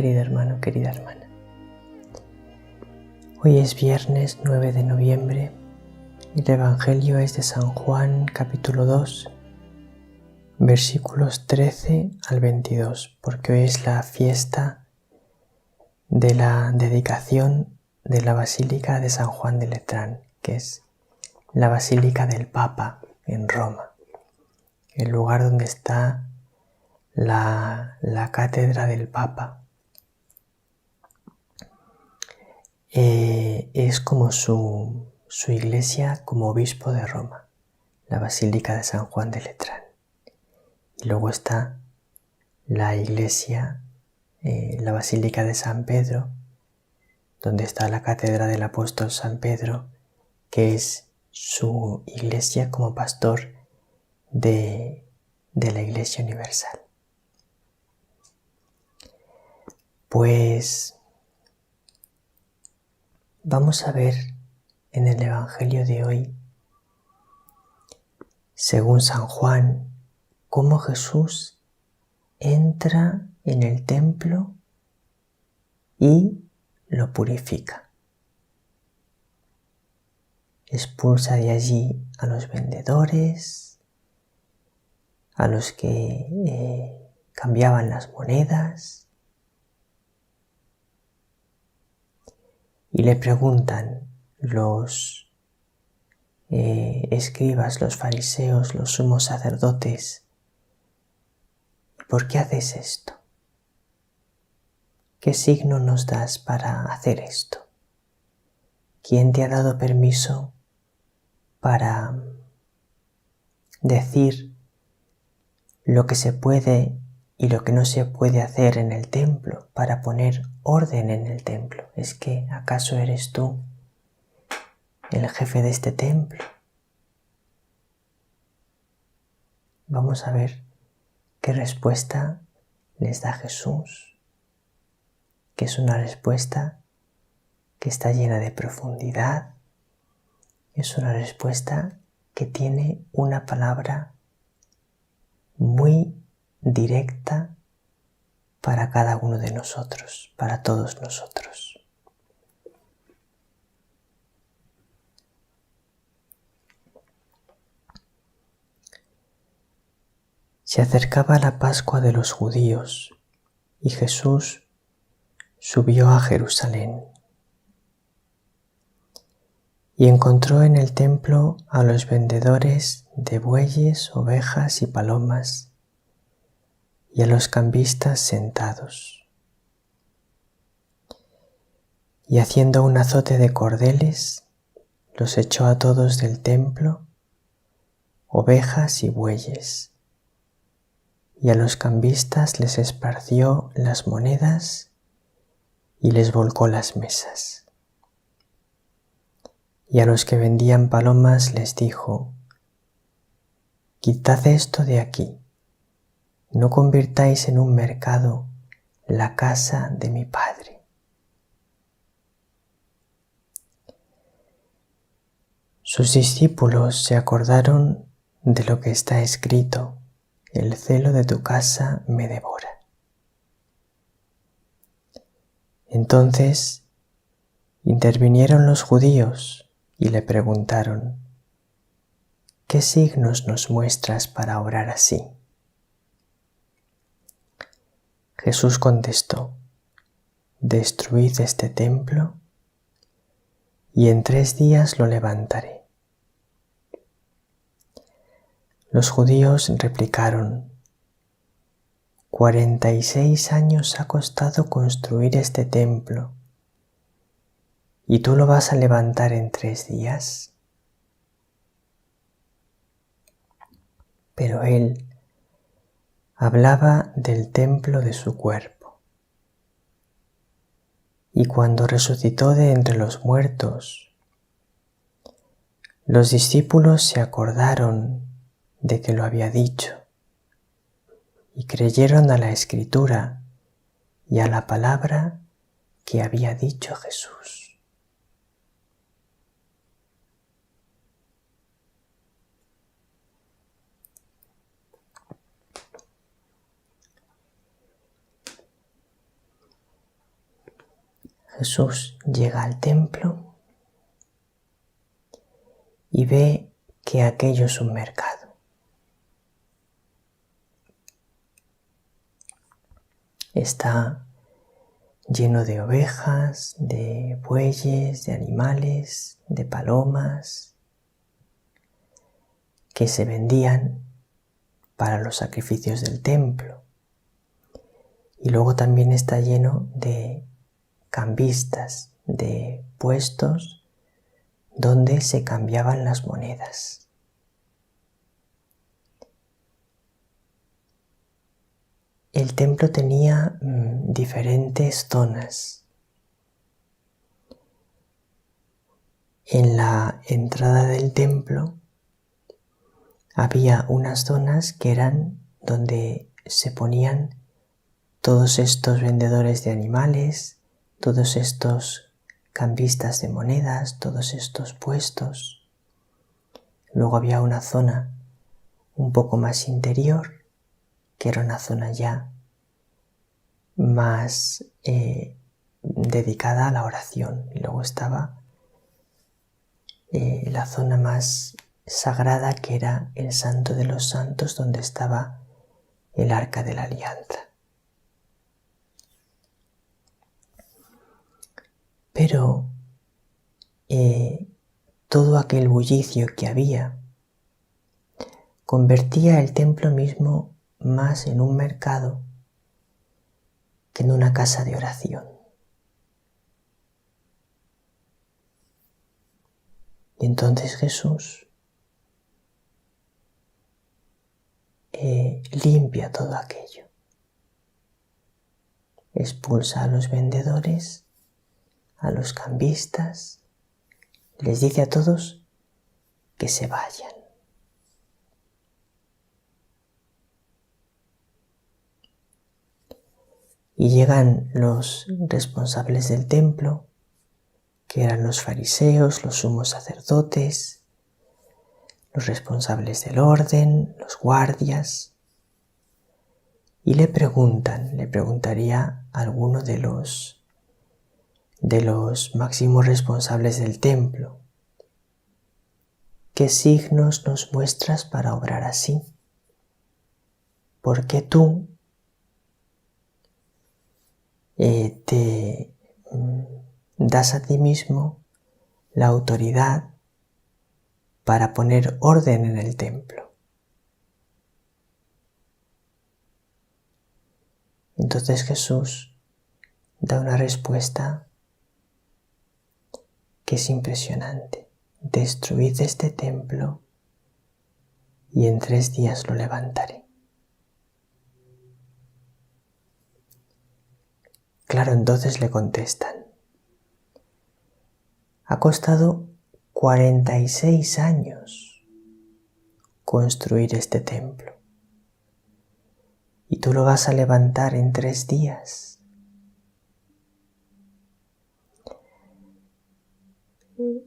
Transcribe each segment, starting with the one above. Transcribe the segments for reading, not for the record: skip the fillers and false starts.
querido hermano, querida hermana. Hoy es viernes 9 de noviembre y el Evangelio es de San Juan, capítulo 2, versículos 13 al 22, porque hoy es la fiesta de la dedicación de la Basílica de San Juan de Letrán, que es la Basílica del Papa en Roma, el lugar donde está la cátedra del Papa. Es como su iglesia como obispo de Roma, la Basílica de San Juan de Letrán. Y luego está la iglesia, la Basílica de San Pedro, donde está la cátedra del apóstol San Pedro, que es su iglesia como pastor de la Iglesia Universal. Pues vamos a ver en el Evangelio de hoy, según San Juan, cómo Jesús entra en el templo y lo purifica. Expulsa de allí a los vendedores, a los que cambiaban las monedas, y le preguntan los escribas, los fariseos, los sumos sacerdotes: ¿por qué haces esto? ¿Qué signo nos das para hacer esto? ¿Quién te ha dado permiso para decir lo que se puede y lo que no se puede hacer en el templo, para poner orden en el templo? ¿Es que acaso eres tú el jefe de este templo? Vamos a ver qué respuesta les da Jesús, que es una respuesta que está llena de profundidad, es una respuesta que tiene una palabra muy directa para cada uno de nosotros, para todos nosotros. Se acercaba la Pascua de los judíos y Jesús subió a Jerusalén y encontró en el templo a los vendedores de bueyes, ovejas y palomas y a los cambistas sentados. Y haciendo un azote de cordeles, los echó a todos del templo, ovejas y bueyes, y a los cambistas les esparció las monedas y les volcó las mesas. Y a los que vendían palomas les dijo: quitad esto de aquí, no convirtáis en un mercado la casa de mi Padre. Sus discípulos se acordaron de lo que está escrito: el celo de tu casa me devora. Entonces intervinieron los judíos y le preguntaron: ¿qué signos nos muestras para obrar así? Jesús contestó: destruid este templo y en 3 días lo levantaré. Los judíos replicaron: 46 años ha costado construir este templo, ¿y tú lo vas a levantar en 3 días? Pero él hablaba del templo de su cuerpo. Y cuando resucitó de entre los muertos, los discípulos se acordaron de que lo había dicho y creyeron a la Escritura y a la palabra que había dicho Jesús. Jesús llega al templo y ve que aquello es un mercado. Está lleno de ovejas, de bueyes, de animales, de palomas, que se vendían para los sacrificios del templo. Y luego también está lleno de cambistas, de puestos donde se cambiaban las monedas. El templo tenía diferentes zonas. En la entrada del templo había unas zonas que eran donde se ponían todos estos vendedores de animales, todos estos cambistas de monedas, todos estos puestos. Luego había una zona un poco más interior, que era una zona ya más dedicada a la oración. Y luego estaba la zona más sagrada, que era el Santo de los Santos, donde estaba el Arca de la Alianza. Pero todo aquel bullicio que había convertía el templo mismo más en un mercado que en una casa de oración. Y entonces Jesús limpia todo aquello. Expulsa a los vendedores, a los cambistas, les dice a todos que se vayan. Y llegan los responsables del templo, que eran los fariseos, los sumos sacerdotes, los responsables del orden, los guardias, y le preguntaría a alguno de los máximos responsables del templo: ¿qué signos nos muestras para obrar así? ¿Por qué tú te das a ti mismo la autoridad para poner orden en el templo? Entonces Jesús da una respuesta que es impresionante. Destruid este templo y en 3 días lo levantaré. Claro, entonces le contestan: ha costado 46 años construir este templo y tú lo vas a levantar en 3 días.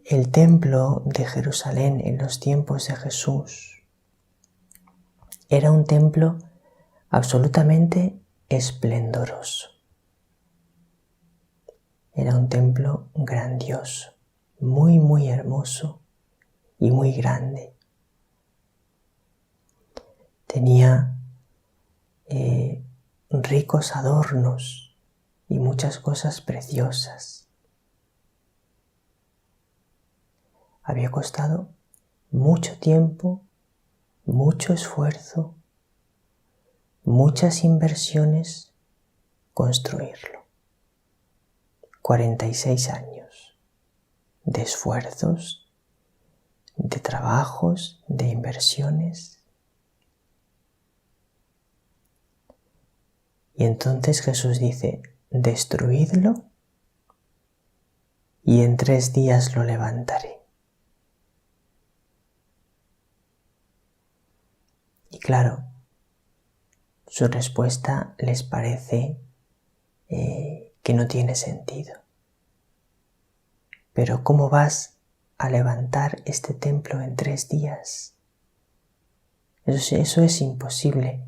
El templo de Jerusalén en los tiempos de Jesús era un templo absolutamente esplendoroso. Era un templo grandioso, muy, muy hermoso y muy grande. Tenía ricos adornos y muchas cosas preciosas. Había costado mucho tiempo, mucho esfuerzo, muchas inversiones construirlo. 46 años de esfuerzos, de trabajos, de inversiones. Y entonces Jesús dice: destruidlo y en 3 días lo levantaré. Y claro, su respuesta les parece que no tiene sentido. Pero ¿cómo vas a levantar este templo en 3 días? Eso es imposible.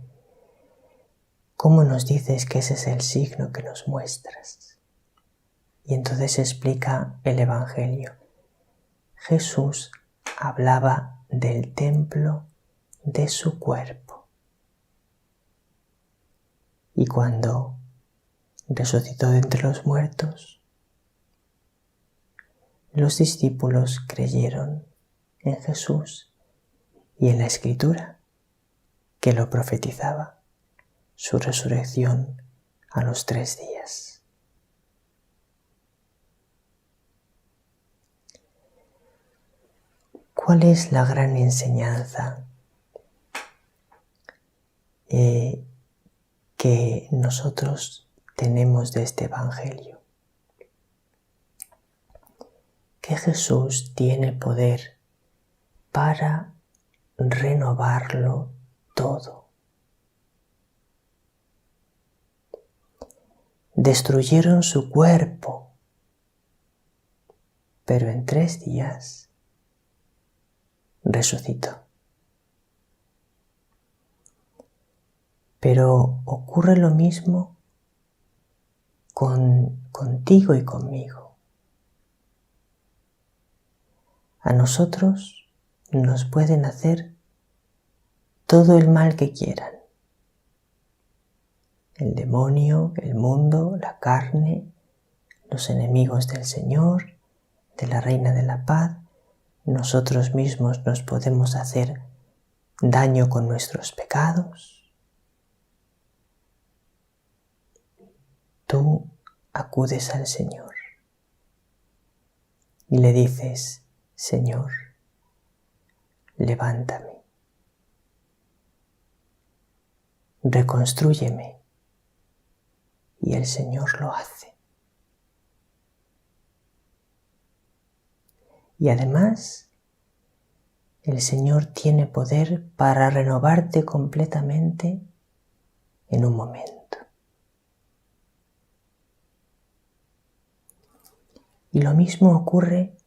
¿Cómo nos dices que ese es el signo que nos muestras? Y entonces explica el Evangelio. Jesús hablaba del templo de su cuerpo. Y cuando resucitó de entre los muertos, los discípulos creyeron en Jesús y en la Escritura, que lo profetizaba, su resurrección a los 3 días. ¿Cuál es la gran enseñanza que nosotros tenemos de este Evangelio? Que Jesús tiene poder para renovarlo todo. Destruyeron su cuerpo, pero en 3 días resucitó. Pero ocurre lo mismo contigo y conmigo. A nosotros nos pueden hacer todo el mal que quieran. El demonio, el mundo, la carne, los enemigos del Señor, de la Reina de la Paz. Nosotros mismos nos podemos hacer daño con nuestros pecados. Tú acudes al Señor y le dices: Señor, levántame, reconstrúyeme, y el Señor lo hace. Y además, el Señor tiene poder para renovarte completamente en un momento. Y lo mismo ocurre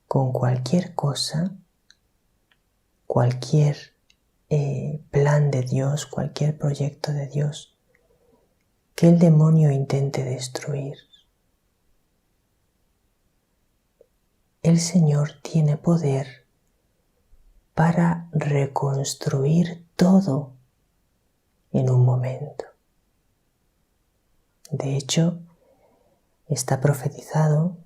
con cualquier cosa, cualquier plan de Dios, cualquier proyecto de Dios que el demonio intente destruir. El Señor tiene poder para reconstruir todo en un momento. De hecho, está profetizado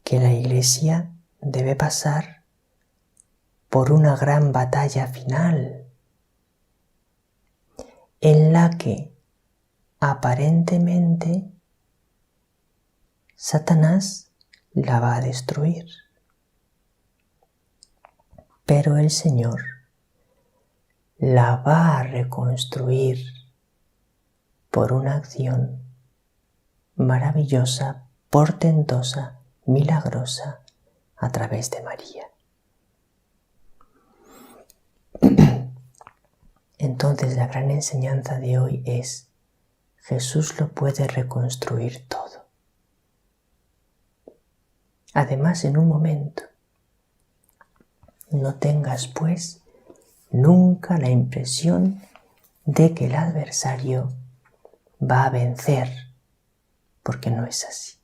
que la Iglesia debe pasar por una gran batalla final en la que aparentemente Satanás la va a destruir. Pero el Señor la va a reconstruir por una acción maravillosa, portentosa, milagrosa a través de María. Entonces la gran enseñanza de hoy es: Jesús lo puede reconstruir todo. Además, en un momento. No tengas, pues, nunca la impresión de que el adversario va a vencer, porque no es así.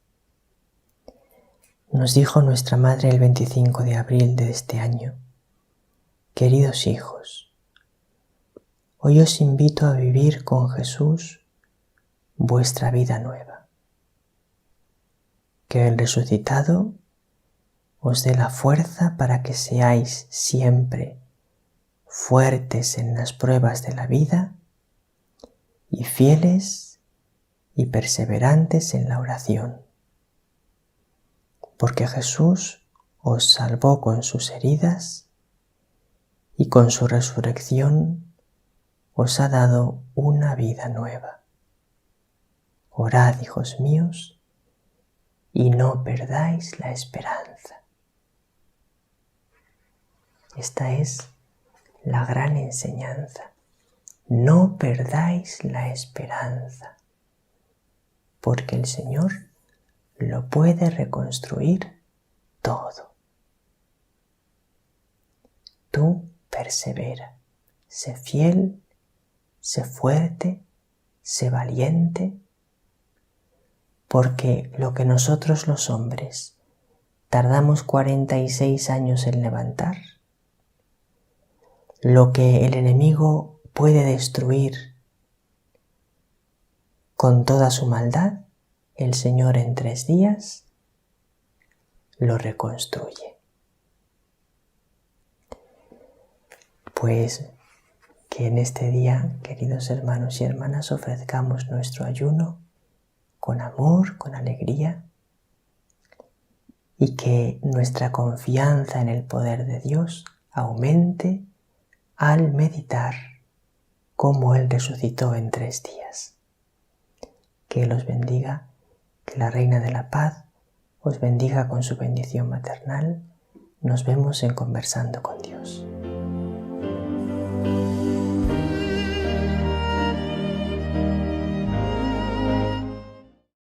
Nos dijo nuestra Madre el 25 de abril de este año: queridos hijos, hoy os invito a vivir con Jesús vuestra vida nueva. Que el resucitado os dé la fuerza para que seáis siempre fuertes en las pruebas de la vida y fieles y perseverantes en la oración. Porque Jesús os salvó con sus heridas y con su resurrección os ha dado una vida nueva. Orad, hijos míos, y no perdáis la esperanza. Esta es la gran enseñanza. No perdáis la esperanza, porque el Señor lo puede reconstruir todo. Tú persevera, sé fiel, sé fuerte, sé valiente, porque lo que nosotros los hombres tardamos 46 años en levantar, lo que el enemigo puede destruir con toda su maldad, el Señor en 3 días lo reconstruye. Pues que en este día, queridos hermanos y hermanas, ofrezcamos nuestro ayuno con amor, con alegría, y que nuestra confianza en el poder de Dios aumente al meditar cómo Él resucitó en 3 días. Que Él os bendiga, que la Reina de la Paz os bendiga con su bendición maternal. Nos vemos en Conversando con Dios.